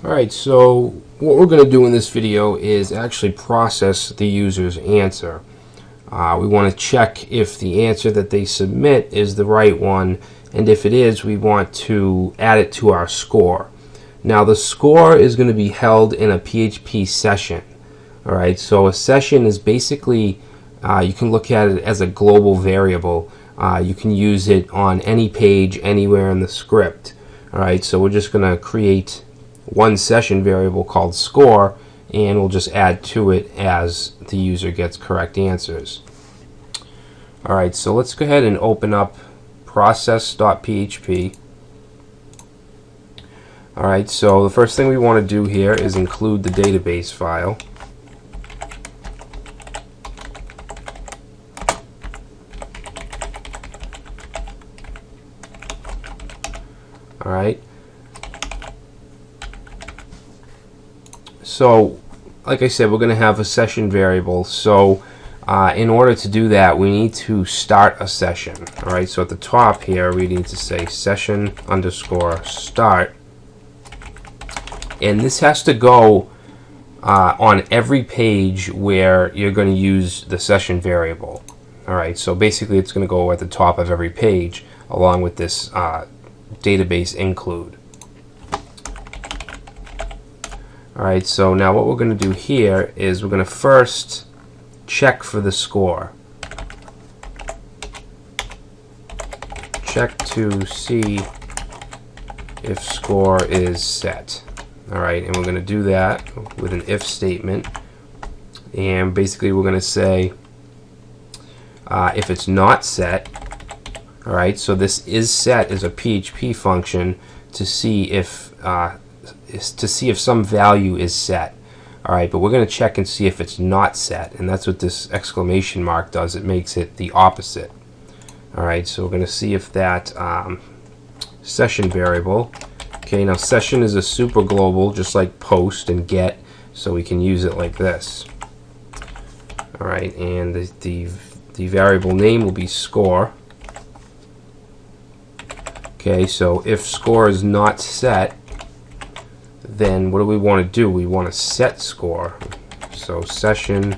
Alright, so what we're going to do in this video is actually process the user's answer. We want to check if the answer that they submit is the right one, and if it is, we want to add it to our score. Now the score is going to be held in a PHP session. Alright, so a session is basically, you can look at it as a global variable. You can use it on any page, anywhere in the script. Alright, so we're just going to create one session variable called score, and we'll just add to it as the user gets correct answers. Alright, so let's go ahead and open up process.php. Alright, so the first thing we want to do here is include the database file. Alright. So, like I said, we're going to have a session variable. So, in order to do that, we need to start a session. Alright, so at the top here, we need to say session underscore start. And this has to go on every page where you're going to use the session variable. Alright, so basically it's going to go at the top of every page along with this database include. Alright, so now what we're going to do here is we're going to first check for the score. Check to see if score is set. Alright, and we're going to do that with an if statement. And basically we're going to say if it's not set. Alright, so this is set is a PHP function to see if some value is set. Alright, but we're going to check and see if it's not set, and that's what this exclamation mark does. It makes it the opposite. Alright, so we're going to see if that session variable, okay, now session is a super global just like post and get, so we can use it like this. Alright, and the variable name will be score. Okay, so if score is not set, then what do we want to do? We want to set score. So session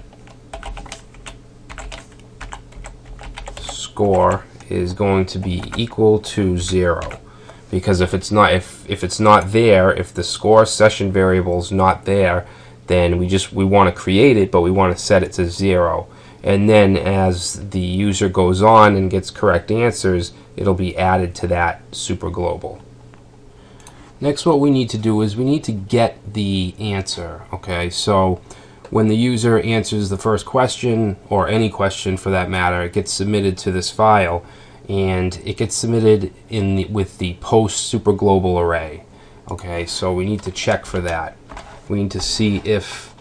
score is going to be equal to 0, because if it's not there, if the score session variable is not there, then we want to create it, but we want to set it to 0. And then as the user goes on and gets correct answers, it'll be added to that super global. Next, what we need to do is we need to get the answer. Okay, so when the user answers the first question, or any question for that matter, it gets submitted to this file, and it gets submitted with the post super global array. Okay, so we need to check for that. We need to see if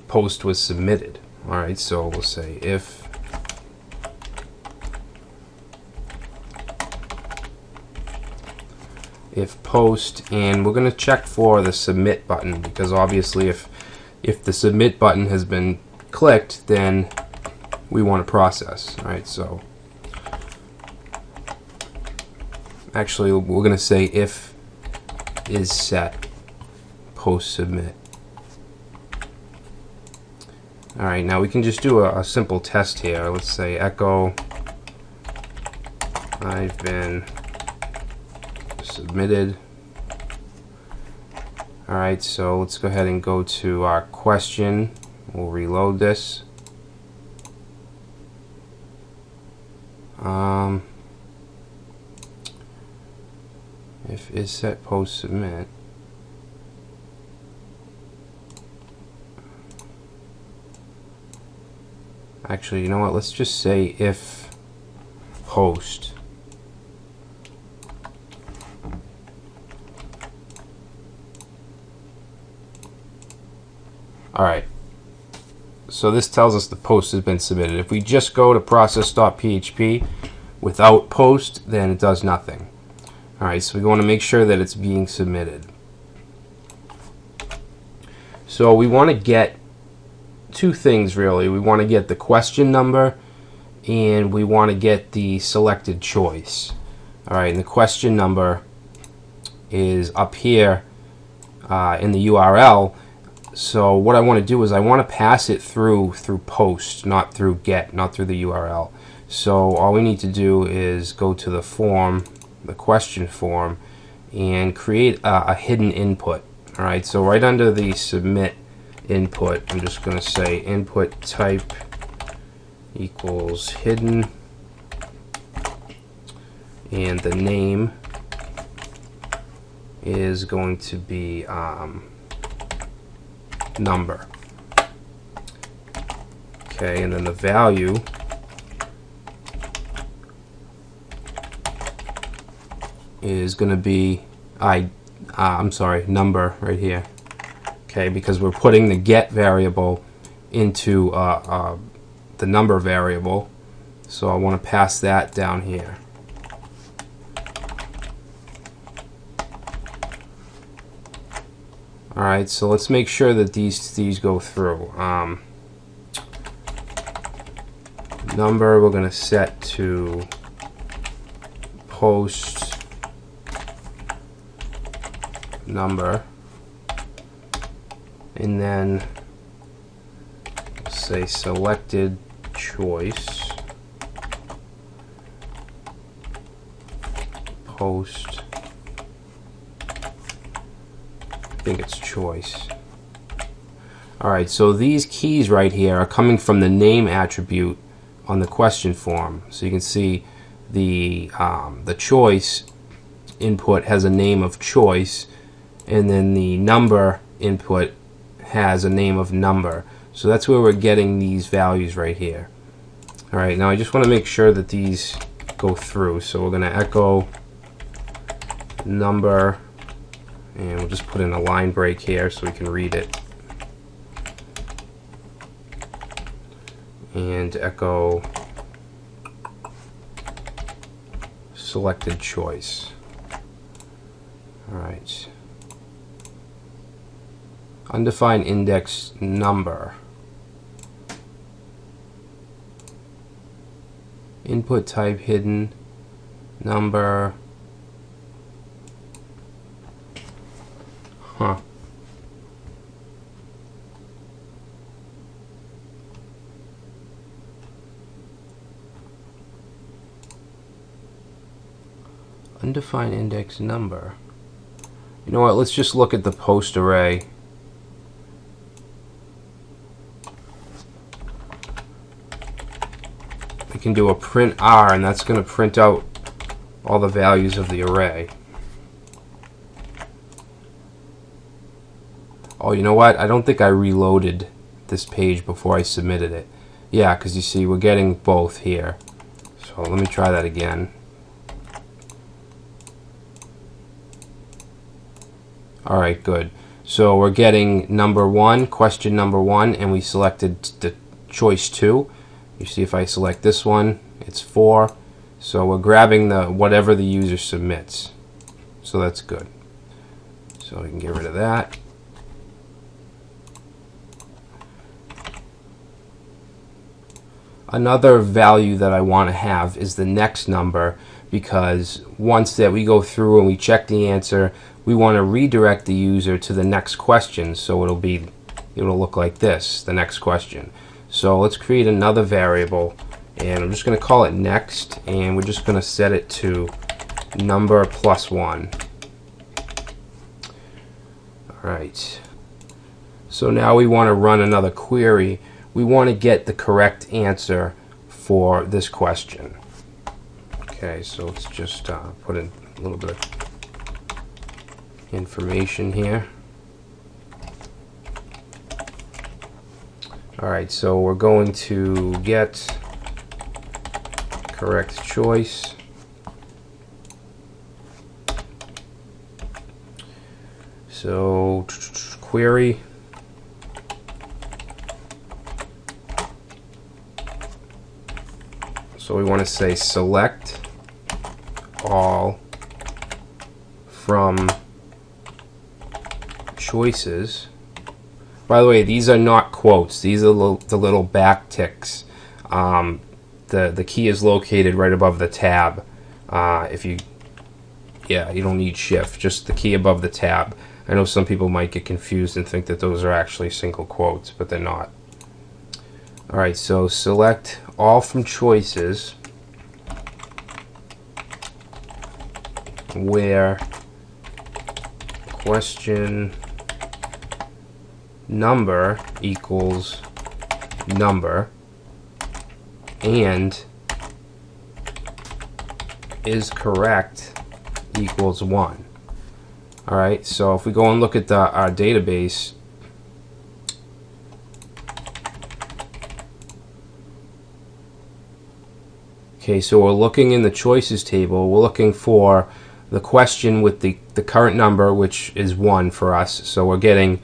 post was submitted. All right, so we'll say if post, and we're going to check for the submit button, because obviously if the submit button has been clicked, then we want to process. All right, so actually we're going to say if is set post submit. Alright, now we can just do a simple test here. Let's say echo I've been submitted. Alright, so let's go ahead and go to our question. We'll reload this. If is set post submit. Actually, you know what? Let's just say if post. Alright. So this tells us the post has been submitted. If we just go to process.php without post, then it does nothing. Alright, so we want to make sure that it's being submitted. So we want to get two things really. We want to get the question number, and we want to get the selected choice. Alright, and the question number is up here in the URL. So what I want to do is I want to pass it through post, not through get, not through the URL. So all we need to do is go to the form, the question form, and create a hidden input. All right, so right under the submit input, I'm just going to say input type equals hidden, and the name is going to be number. Okay, and then the value is going to be number right here. Okay, because we're putting the get variable into the number variable, so I want to pass that down here. Alright, so let's make sure that these go through. Number we're going to set to post number, and then say selected choice post, I think it's choice. Alright, so these keys right here are coming from the name attribute on the question form. So you can see the choice input has a name of choice, and then the number input has a name of number. So that's where we're getting these values right here. Alright, now I just want to make sure that these go through. So we're going to echo number, and we'll just put in a line break here so we can read it. And echo selected choice. Alright. Undefined index number. Input type hidden number. Huh. Undefined index number. You know what, let's just look at the post array. We can do a print R, and that's going to print out all the values of the array. Oh, you know what? I don't think I reloaded this page before I submitted it. Yeah, because you see, we're getting both here. So let me try that again. Alright, good. So we're getting number 1, question number 1, and we selected the choice 2. You see, if I select this one, it's 4. So we're grabbing the whatever the user submits. So that's good. So we can get rid of that. Another value that I want to have is the next number, because once that we go through and we check the answer, we want to redirect the user to the next question, so it'll look like this, the next question. So let's create another variable, and I'm just going to call it next, and we're just going to set it to number plus 1. Alright, so now we want to run another query. We want to get the correct answer for this question. Okay, so let's just put in a little bit of information here. Alright, so we're going to get correct choice. So query. So we want to say select all from choices. By the way, these are not quotes. These are the little back ticks. The key is located right above the tab. You don't need shift, just the key above the tab. I know some people might get confused and think that those are actually single quotes, but they're not. Alright, so select all from choices where question number equals number and is correct equals 1. Alright, so if we go and look at our database, okay, so we're looking in the choices table, we're looking for the question with the current number, which is 1 for us. So we're getting,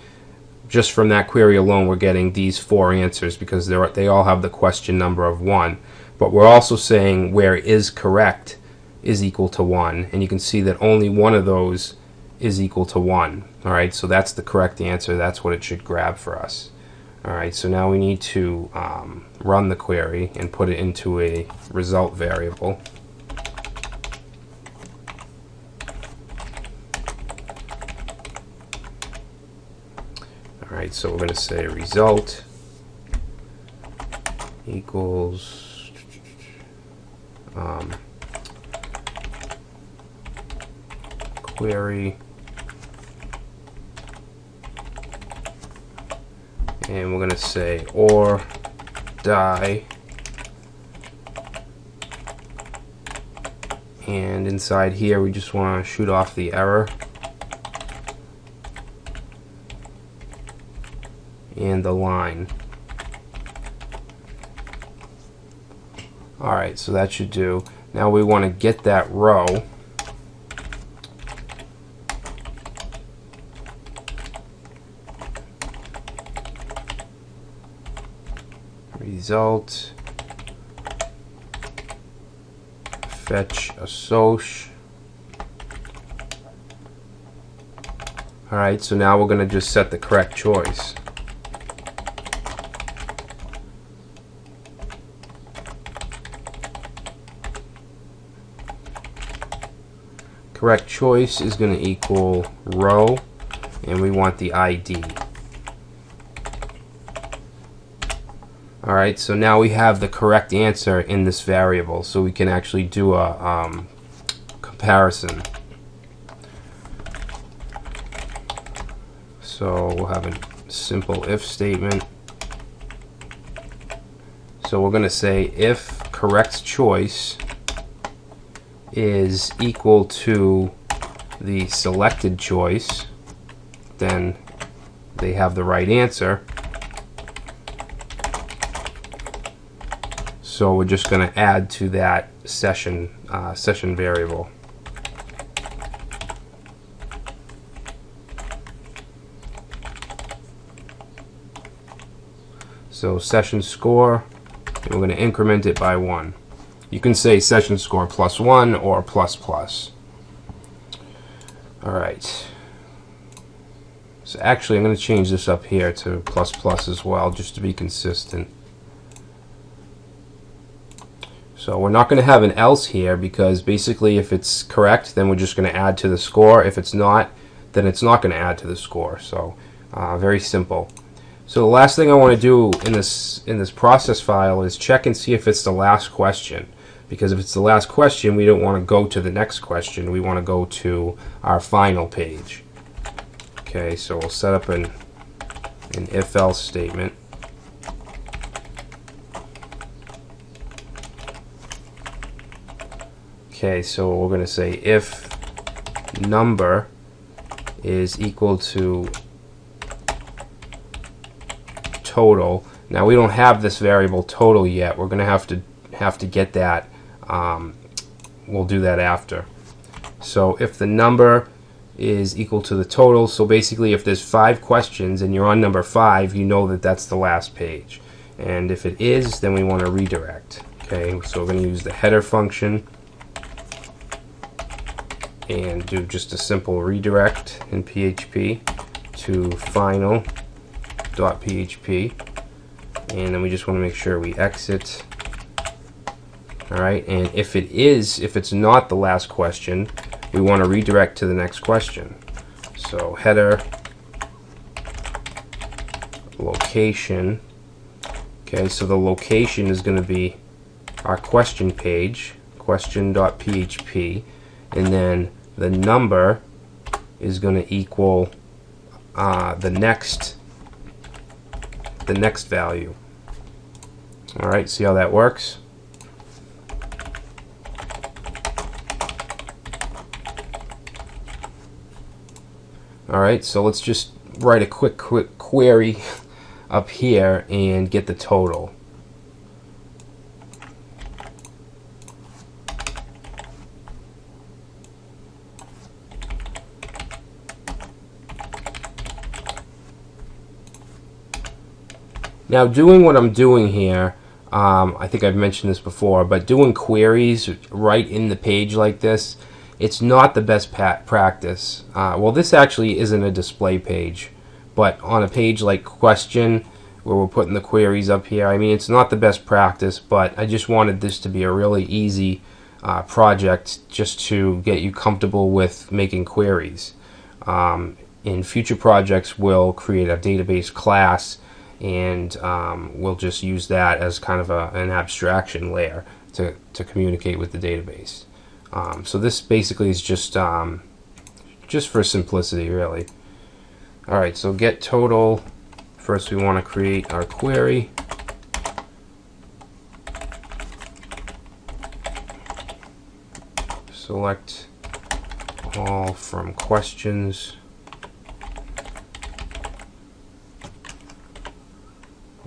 just from that query alone, we're getting these 4 answers because they all have the question number of 1. But we're also saying where is correct is equal to 1, and you can see that only one of those is equal to 1. Alright, so that's the correct answer. That's what it should grab for us. Alright, so now we need to run the query and put it into a result variable. Alright, so we're going to say result equals query, and we're going to say or die, and inside here we just want to shoot off the error and the line. Alright, so that should do. Now we want to get that row. Result fetch assoc. Alright, so now we're going to just set the correct choice. Correct choice is going to equal row, and we want the ID. Alright, so now we have the correct answer in this variable, so we can actually do a comparison. So we'll have a simple if statement. So we're going to say if correct choice is equal to the selected choice, then they have the right answer. So we're just going to add to that session variable. So session score, and we're going to increment it by 1. You can say session score +1 or ++. Alright. So actually I'm going to change this up here to ++ as well, just to be consistent. So we're not going to have an else here, because basically if it's correct, then we're just going to add to the score. If it's not, then it's not going to add to the score. So very simple. So the last thing I want to do in this process file is check and see if it's the last question. Because if it's the last question, we don't want to go to the next question. We want to go to our final page. Okay, so we'll set up an if-else statement. Okay, so we're going to say if number is equal to total. Now we don't have this variable total yet. We're going to have to get that. We'll do that after. So if the number is equal to the total, so basically if there's 5 questions and you're on number 5, you know that that's the last page. And if it is, then we want to redirect. Okay, so we're going to use the header function and do just a simple redirect in PHP to final.php, and then we just want to make sure we exit. Alright, and if it's not the last question, we want to redirect to the next question. So header, location. Okay, so the location is going to be our question page, question.php, and then the number is going to equal the next value. All right, see how that works? All right, so let's just write a quick query up here and get the total. Now, doing what I'm doing here, I think I've mentioned this before, but doing queries right in the page like this, it's not the best practice. Well, this actually isn't a display page, but on a page like question, where we're putting the queries up here, I mean, it's not the best practice, but I just wanted this to be a really easy project just to get you comfortable with making queries. In future projects, we'll create a database class, and we'll just use that as kind of an abstraction layer to communicate with the database. So this basically is just for simplicity, really. All right, so get total. First, we want to create our query. Select all from questions.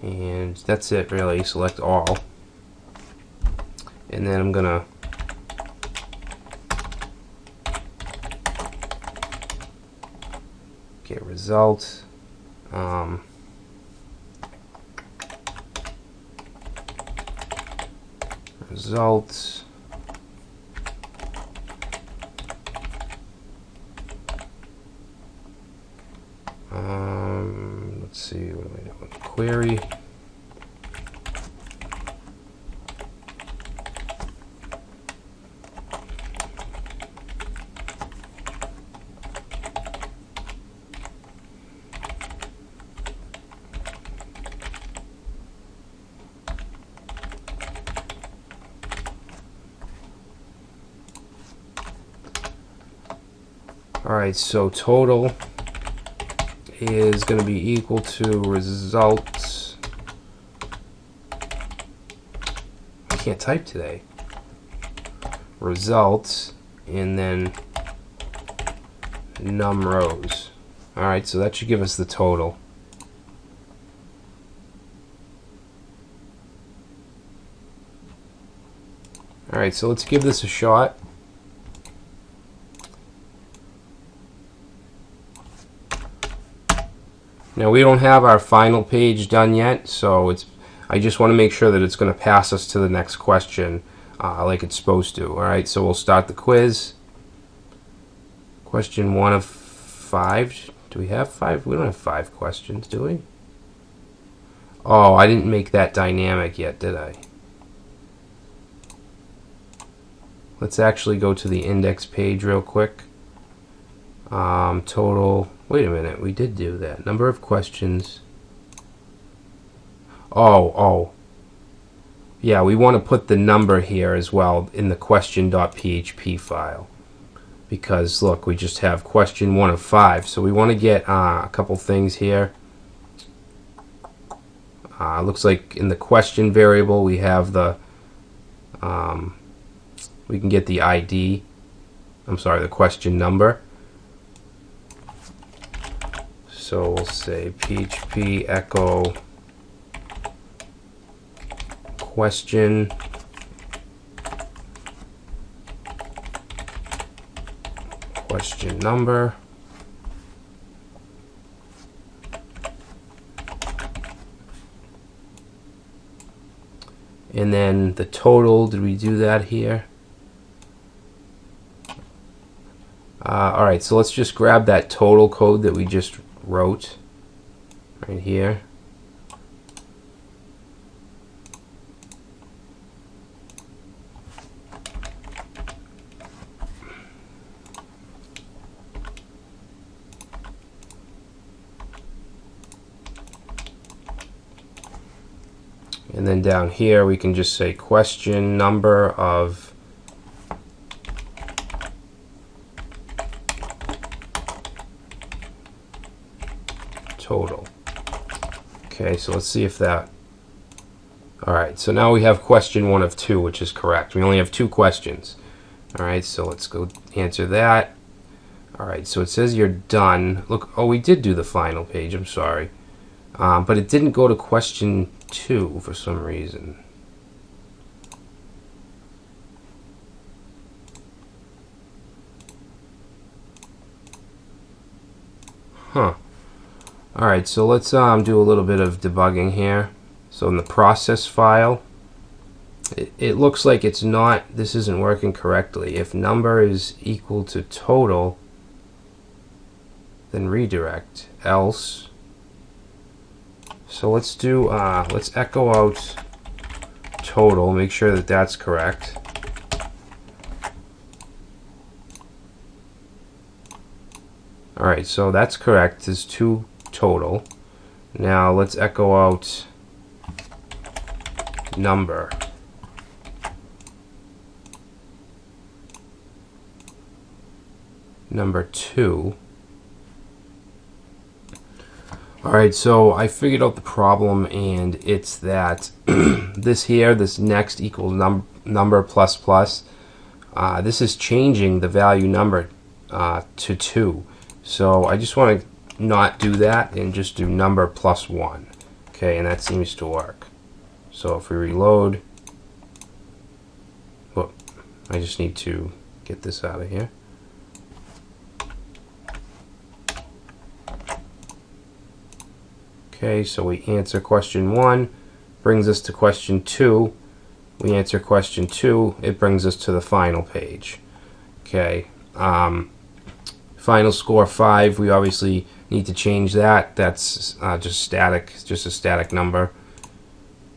And that's it, really. Select all. And then I'm going to get result. Results. Let's see, what am I doing? Query. Alright, so total is going to be equal to results. I can't type today. Results, and then num rows. Alright, so that should give us the total. Alright, so let's give this a shot. Now, we don't have our final page done yet, so I just want to make sure that it's going to pass us to the next question like it's supposed to. Alright, so we'll start the quiz. Question 1 of 5. Do we have 5? We don't have 5 questions, do we? Oh, I didn't make that dynamic yet, did I? Let's actually go to the index page real quick. Total. Wait a minute, we did do that. Number of questions. Oh. Yeah, we want to put the number here as well in the question.php file. Because, look, we just have question 1 of 5. So we want to get a couple things here. Looks like in the question variable we have the, we can get the ID. I'm sorry, the question number. So we'll say PHP echo question number. And then the total, did we do that here? Alright, so let's just grab that total code that we just wrote right here. And then down here we can just say question number of total. Okay, so let's see if that... Alright, so now we have question 1 of 2, which is correct. We only have 2 questions. Alright, so let's go answer that. Alright, so it says you're done. Look, oh, we did do the final page, I'm sorry. But it didn't go to question 2 for some reason. Huh. Alright, so let's do a little bit of debugging here. So in the process file, it looks like it's not, this isn't working correctly. If number is equal to total, then redirect, else. So let's do, let's echo out total, make sure that that's correct. Alright, so that's correct, there's 2 total. Now let's echo out number. Number 2. Alright, so I figured out the problem, and it's that this here, this next equals number plus plus, this is changing the value number to 2. So I just want to not do that and just do number plus 1. Okay, and that seems to work. So if we reload, whoop, I just need to get this out of here. Okay, so we answer question 1, brings us to question 2. We answer question 2, it brings us to the final page. Okay, final score 5, we obviously need to change that. That's just static, just a static number.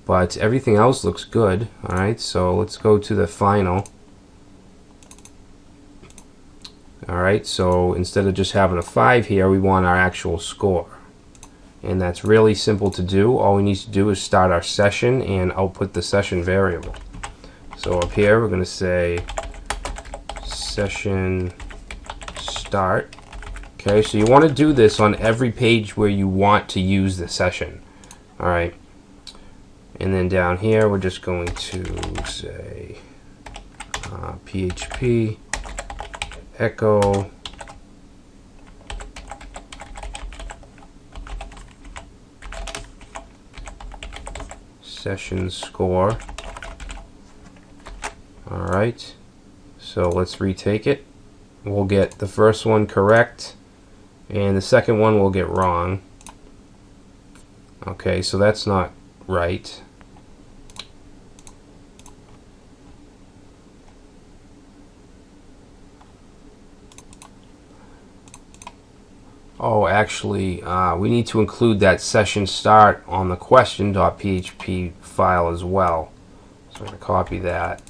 But everything else looks good. Alright, so let's go to the final. Alright, so instead of just having a 5 here, we want our actual score. And that's really simple to do. All we need to do is start our session and output the session variable. So up here we're going to say session start. Okay, so you want to do this on every page where you want to use the session. Alright, and then down here we're just going to say PHP echo session score. Alright, so let's retake it. We'll get the first one correct and the second one will get wrong. Okay, so that's not right. Oh, actually, we need to include that session start on the question.php file as well. So I'm going to copy that.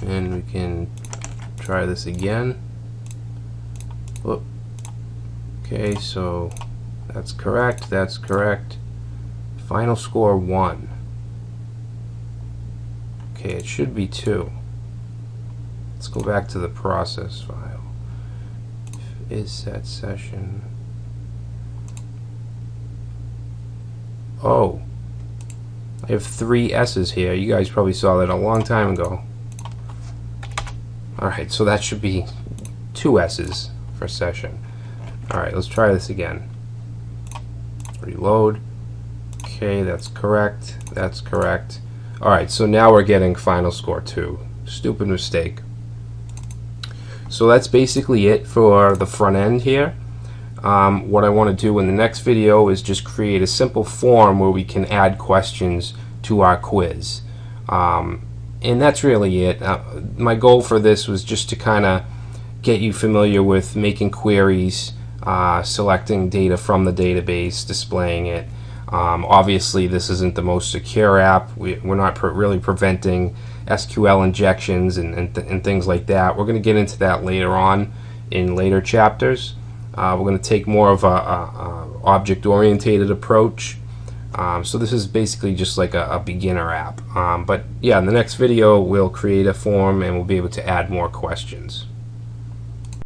And we can try this again. Whoop. Okay, so that's correct, that's correct. Final score 1. Okay, it should be 2. Let's go back to the process file. Is set session. Oh, I have 3 S's here. You guys probably saw that a long time ago. Alright, so that should be 2 S's for session. Alright, let's try this again. Reload. Okay, that's correct. That's correct. Alright, so now we're getting final score 2. Stupid mistake. So that's basically it for the front end here. What I want to do in the next video is just create a simple form where we can add questions to our quiz. And that's really it. My goal for this was just to kind of get you familiar with making queries, selecting data from the database, displaying it. Obviously this isn't the most secure app. We're not really preventing SQL injections and things like that. We're going to get into that later on in later chapters. We're going to take more of a object-oriented approach. So this is basically just like a beginner app. But yeah, in the next video we'll create a form and we'll be able to add more questions.